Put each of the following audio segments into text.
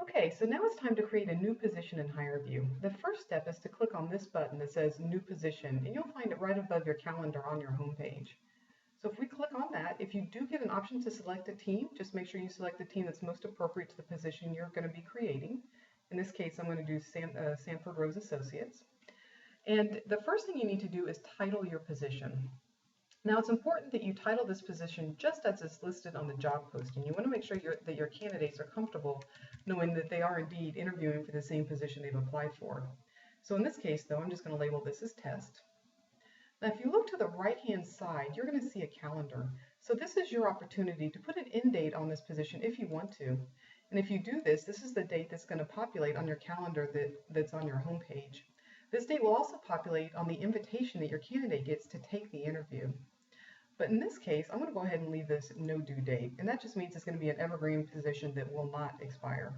Okay, so now it's time to create a new position in HireVue. The first step is to click on this button that says New Position, and you'll find it right above your calendar on your home page. So if we click on that, if you do get an option to select a team, just make sure you select the team that's most appropriate to the position you're going to be creating. In this case, I'm going to do Sanford Rose Associates. And the first thing you need to do is title your position. Now, it's important that you title this position just as it's listed on the job posting. You want to make sure that your candidates are comfortable knowing that they are indeed interviewing for the same position they've applied for. So in this case, though, I'm just going to label this as test. Now, if you look to the right-hand side, you're going to see a calendar. So this is your opportunity to put an end date on this position if you want to. And if you do this, this is the date that's going to populate on your calendar that's on your home page. This date will also populate on the invitation that your candidate gets to take the interview. But in this case, I'm going to go ahead and leave this no due date, and that just means it's going to be an evergreen position that will not expire.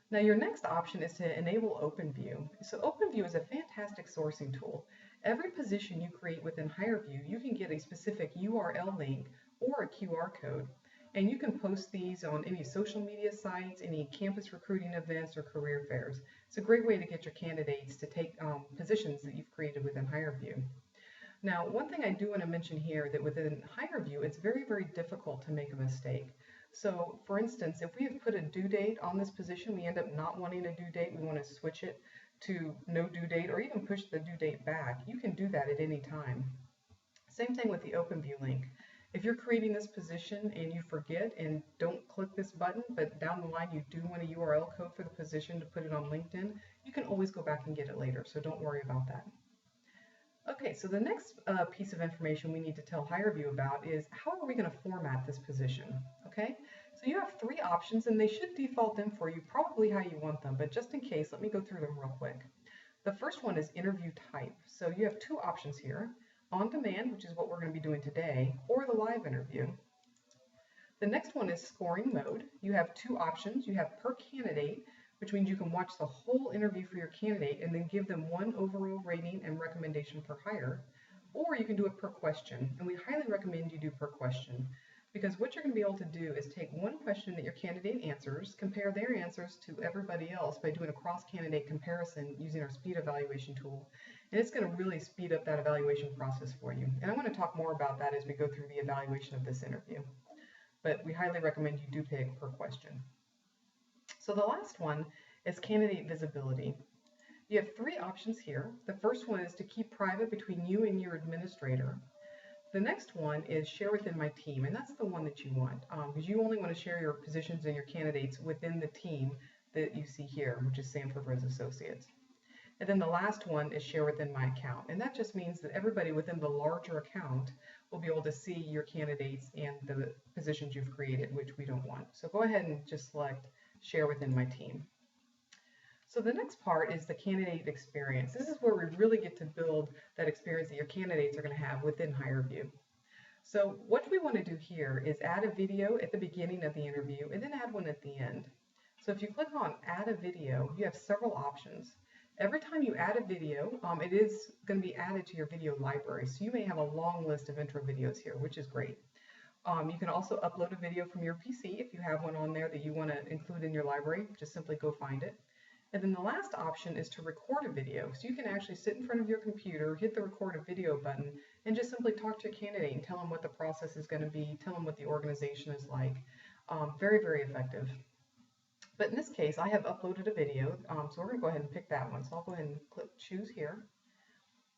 Now, your next option is to enable OpenView. So OpenView is a fantastic sourcing tool. Every position you create within HireVue, you can get a specific URL link or a QR code, and you can post these on any social media sites, any campus recruiting events, or career fairs. It's a great way to get your candidates to take positions that you've created within HireVue. Now, one thing I do want to mention here that within HireVue, it's very, very difficult to make a mistake. So, for instance, if we have put a due date on this position, we end up not wanting a due date, we want to switch it to no due date or even push the due date back. You can do that at any time. Same thing with the OpenView link. If you're creating this position and you forget and don't click this button, but down the line you do want a URL code for the position to put it on LinkedIn, you can always go back and get it later, so don't worry about that. Okay, so the next piece of information we need to tell HireVue about is how are we going to format this position, okay? So you have three options and they should default in for you probably how you want them, but just in case, let me go through them real quick. The first one is interview type. So you have two options here, on demand, which is what we're going to be doing today, or the live interview. The next one is scoring mode. You have two options. You have per candidate, which means you can watch the whole interview for your candidate and then give them one overall rating and recommendation per hire, or you can do it per question. And we highly recommend you do per question, because what you're going to be able to do is take one question that your candidate answers, compare their answers to everybody else by doing a cross-candidate comparison using our speed evaluation tool, and it's going to really speed up that evaluation process for you. And I want to talk more about that as we go through the evaluation of this interview, but we highly recommend you do pick per question. So the last one is candidate visibility. You have three options here. The first one is to keep private between you and your administrator. The next one is share within my team, and that's the one that you want, because you only want to share your positions and your candidates within the team that you see here, which is Sanford Rose Associates. And then the last one is share within my account, and that just means that everybody within the larger account will be able to see your candidates and the positions you've created, which we don't want. So go ahead and just select share within my team. So the next part is the candidate experience. This is where we really get to build that experience that your candidates are going to have within HireVue. So what we want to do here is add a video at the beginning of the interview and then add one at the end. So if you click on add a video, you have several options. Every time you add a video, it is going to be added to your video library. So you may have a long list of intro videos here, which is great. You can also upload a video from your PC if you have one on there that you want to include in your library. Just simply go find it. And then the last option is to record a video. So you can actually sit in front of your computer, hit the record a video button, and just simply talk to a candidate and tell them what the process is going to be, tell them what the organization is like. Very, very effective. But in this case, I have uploaded a video, so we're going to go ahead and pick that one. So I'll go ahead and click choose here.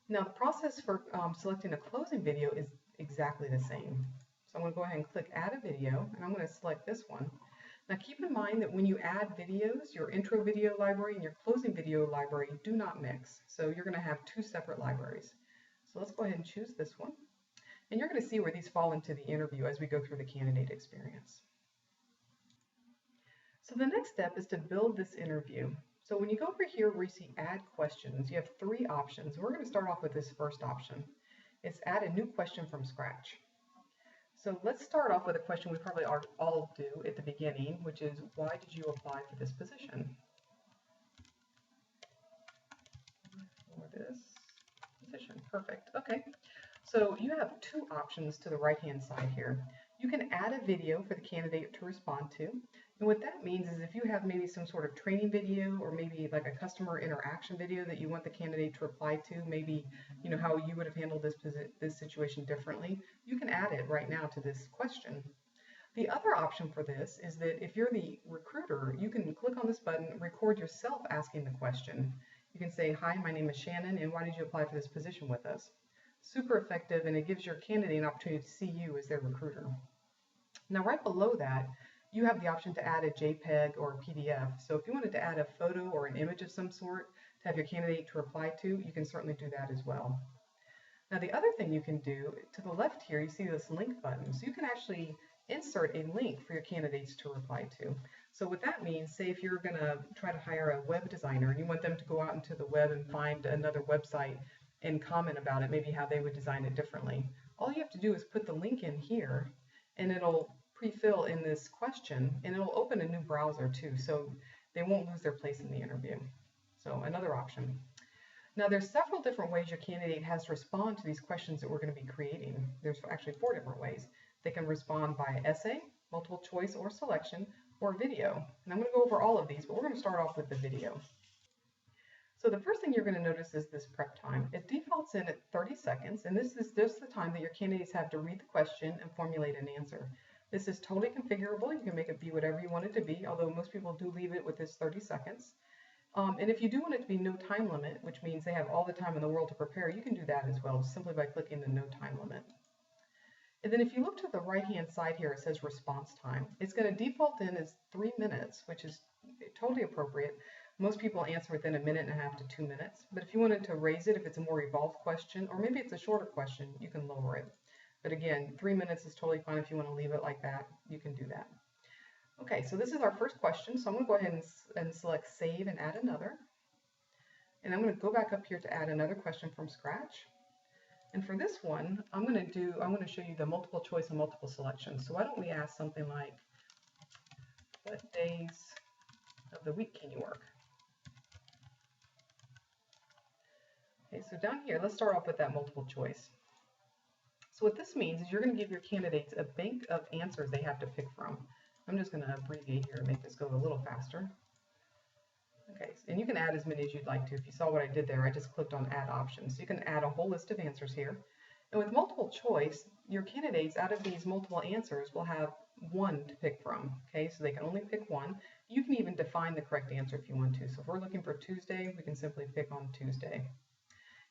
Now the process for selecting a closing video is exactly the same. So I'm going to go ahead and click add a video, and I'm going to select this one. Now keep in mind that when you add videos, your intro video library and your closing video library do not mix. So you're going to have two separate libraries. So let's go ahead and choose this one. And you're going to see where these fall into the interview as we go through the candidate experience. So the next step is to build this interview. So when you go over here where you see add questions, you have three options. We're going to start off with this first option. It's add a new question from scratch. So let's start off with a question we probably all do at the beginning, which is, why did you apply for this position? For this position, perfect. Okay, so you have two options to the right-hand side here. You can add a video for the candidate to respond to. And what that means is if you have maybe some sort of training video or maybe like a customer interaction video that you want the candidate to reply to, maybe how you would have handled this situation differently, you can add it right now to this question. The other option for this is that if you're the recruiter, you can click on this button, record yourself asking the question. You can say, "Hi, my name is Shannon, and why did you apply for this position with us?" Super effective, and it gives your candidate an opportunity to see you as their recruiter. Now, right below that, you have the option to add a JPEG or a PDF. So if you wanted to add a photo or an image of some sort to have your candidate to reply to, you can certainly do that as well. Now, the other thing you can do, to the left here, you see this link button. So you can actually insert a link for your candidates to reply to. So what that means, say if you're going to try to hire a web designer and you want them to go out into the web and find another website and comment about it, maybe how they would design it differently. All you have to do is put the link in here, and it'll pre-fill in this question, and it'll open a new browser too, so they won't lose their place in the interview. So another option. Now there's several different ways your candidate has to respond to these questions that we're going to be creating. There's actually 4 different ways. They can respond by essay, multiple choice or selection, or video. And I'm going to go over all of these, but we're going to start off with the video. So the first thing you're going to notice is this prep time. It defaults in at 30 seconds, and this is just the time that your candidates have to read the question and formulate an answer. This is totally configurable. You can make it be whatever you want it to be, although most people do leave it with this 30 seconds. And if you do want it to be no time limit, which means they have all the time in the world to prepare, you can do that as well, just simply by clicking the no time limit. And then if you look to the right-hand side here, it says response time. It's going to default in as 3 minutes, which is totally appropriate. Most people answer within 1.5 minutes to 2 minutes. But if you wanted to raise it, if it's a more evolved question, or maybe it's a shorter question, you can lower it. But again, 3 minutes is totally fine. If you want to leave it like that, you can do that. Okay, so this is our first question. So I'm going to go ahead and select Save and Add Another. And I'm going to go back up here to add another question from scratch. And for this one, I'm going to show you the multiple choice and multiple selection. So why don't we ask something like, what days of the week can you work? Okay, so down here, let's start off with that multiple choice. So what this means is you're going to give your candidates a bank of answers they have to pick from. I'm just going to abbreviate here and make this go a little faster. Okay, and you can add as many as you'd like to. If you saw what I did there, I just clicked on Add Options. So you can add a whole list of answers here. And with multiple choice, your candidates out of these multiple answers will have one to pick from. Okay, so they can only pick one. You can even define the correct answer if you want to. So if we're looking for Tuesday, we can simply pick on Tuesday.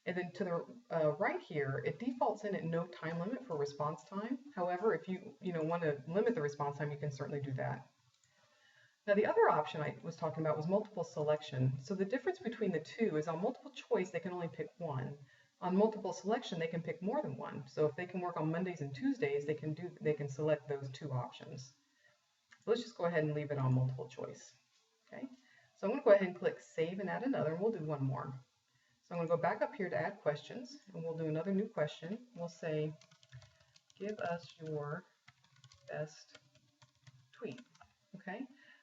And then to the right here, it defaults in at no time limit for response time. However, if you want to limit the response time, you can certainly do that. Now the other option I was talking about was multiple selection. So the difference between the two is on multiple choice, they can only pick one. On multiple selection, they can pick more than one. So if they can work on Mondays and Tuesdays, they can select those 2 options. Let's just go ahead and leave it on multiple choice. Okay, so I'm going to go ahead and click Save and Add Another, and we'll do one more. So I'm going to go back up here to add questions, and we'll do another new question. We'll say, give us your best tweet. Okay,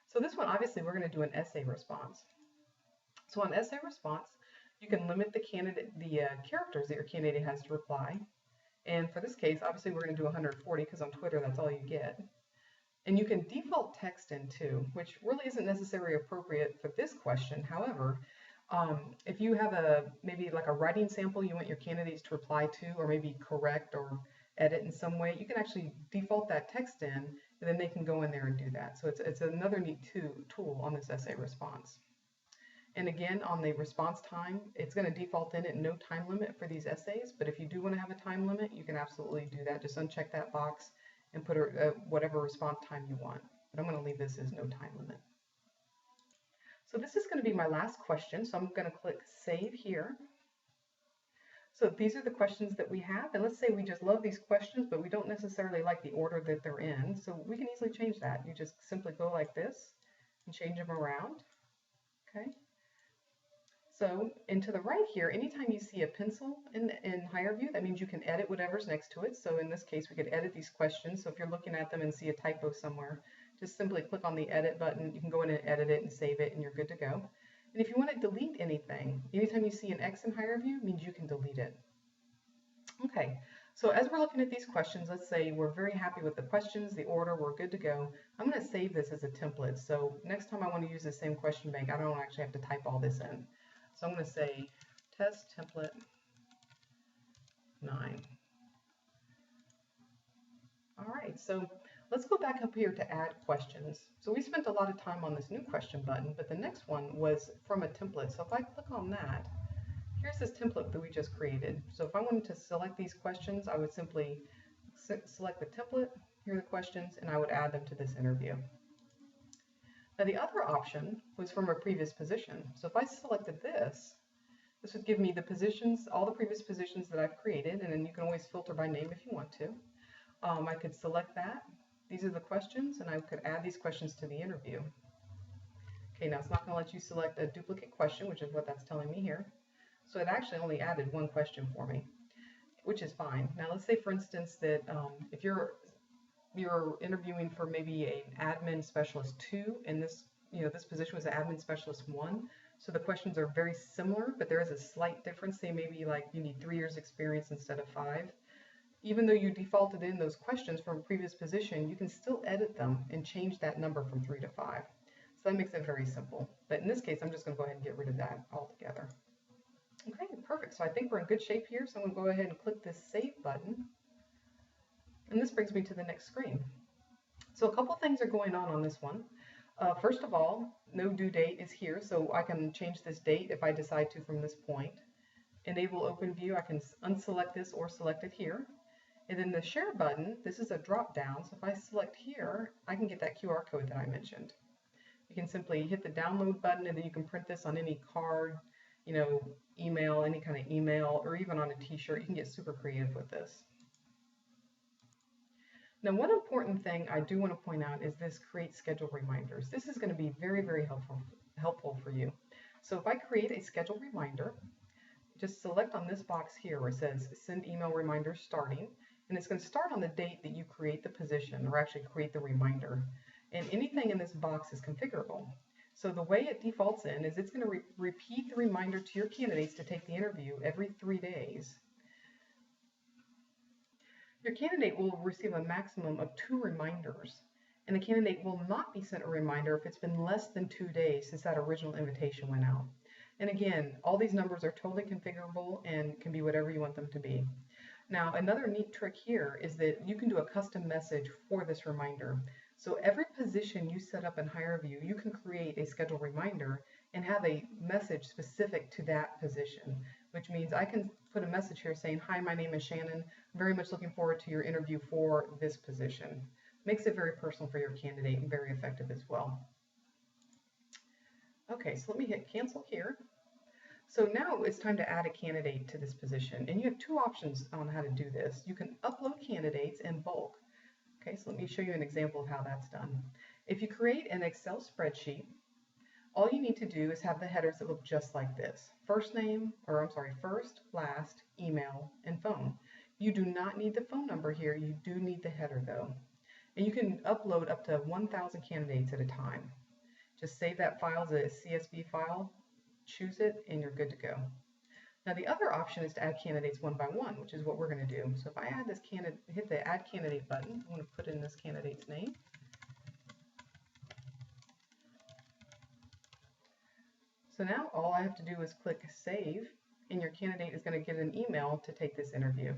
so this one, obviously, we're going to do an essay response. So on essay response, you can limit the characters that your candidate has to reply. And for this case, obviously, we're going to do 140 because on Twitter, that's all you get. And you can default text in too, which really isn't necessarily appropriate for this question. However, if you have maybe like a writing sample you want your candidates to reply to, or maybe correct or edit in some way, you can actually default that text in, and then they can go in there and do that. So it's another neat tool on this essay response. And again, on the response time, it's going to default in at no time limit for these essays, but if you do want to have a time limit, you can absolutely do that. Just uncheck that box and put whatever response time you want. But I'm going to leave this as no time limit. So this is going to be my last question, so I'm going to click Save here. So these are the questions that we have, and let's say we just love these questions, but we don't necessarily like the order that they're in, so we can easily change that. You just simply go like this and change them around. Okay. So, and to the right here, anytime you see a pencil in HireVue, that means you can edit whatever's next to it. So in this case, we could edit these questions. So if you're looking at them and see a typo somewhere, just simply click on the edit button. You can go in and edit it and save it, and you're good to go. And if you want to delete anything, anytime you see an X in HireVue, means you can delete it. Okay, So as we're looking at these questions, let's say we're very happy with the questions, the order, we're good to go. I'm going to save this as a template. So next time I want to use the same question bank, I don't actually have to type all this in. So I'm going to say test template 9. All right, so let's go back up here to add questions. So we spent a lot of time on this new question button, but the next one was from a template. So if I click on that, here's this template that we just created. So if I wanted to select these questions, I would simply select the template, here are the questions, and I would add them to this interview. Now the other option was from a previous position. So if I selected this would give me the positions, all the previous positions that I've created, and then you can always filter by name if you want to. I could select that. These are the questions, and I could add these questions to the interview. Okay, now it's not going to let you select a duplicate question, which is what that's telling me here. So it actually only added one question for me, which is fine. Now let's say, for instance, that if you're interviewing for maybe an admin specialist 2, and this position was an admin specialist 1. So the questions are very similar, but there is a slight difference. Say maybe like you need 3 years experience instead of 5. Even though you defaulted in those questions from a previous position, you can still edit them and change that number from 3 to 5. So that makes it very simple. But in this case, I'm just going to go ahead and get rid of that altogether. Okay, perfect. So I think we're in good shape here. So I'm going to go ahead and click this Save button. And this brings me to the next screen. So a couple things are going on this one. First of all, no due date is here, so I can change this date if I decide to from this point. Enable Open View, I can unselect this or select it here. And then the Share button, this is a drop down, so if I select here, I can get that QR code that I mentioned. You can simply hit the download button, and then you can print this on any card, email, any kind of email, or even on a t-shirt. You can get super creative with this. Now, one important thing I do want to point out is this Create Schedule Reminders. This is going to be very, very helpful for you. So if I create a schedule reminder, just select on this box here where it says Send Email Reminders Starting, and it's going to start on the date that you create the position, or actually create the reminder. And anything in this box is configurable. So the way it defaults in is it's going to repeat the reminder to your candidates to take the interview every 3 days. Your candidate will receive a maximum of 2 reminders, and the candidate will not be sent a reminder if it's been less than 2 days since that original invitation went out. And again, all these numbers are totally configurable and can be whatever you want them to be. Now, another neat trick here is that you can do a custom message for this reminder. So every position you set up in HireVue, you can create a schedule reminder and have a message specific to that position, which means I can put a message here saying, "Hi, my name is Shannon. Very much looking forward to your interview for this position." Makes it very personal for your candidate and very effective as well. Okay, so let me hit cancel here. So now it's time to add a candidate to this position, and you have 2 options on how to do this. You can upload candidates in bulk. Okay, so let me show you an example of how that's done. If you create an Excel spreadsheet, all you need to do is have the headers that look just like this. First, last, email, and phone. You do not need the phone number here. You do need the header though. And you can upload up to 1,000 candidates at a time. Just save that file as a CSV file, choose it, and you're good to go. Now the other option is to add candidates one by one, which is what we're going to do. So if I add this candidate, hit the Add Candidate button, I'm going to put in this candidate's name. So now all I have to do is click Save, and your candidate is going to get an email to take this interview.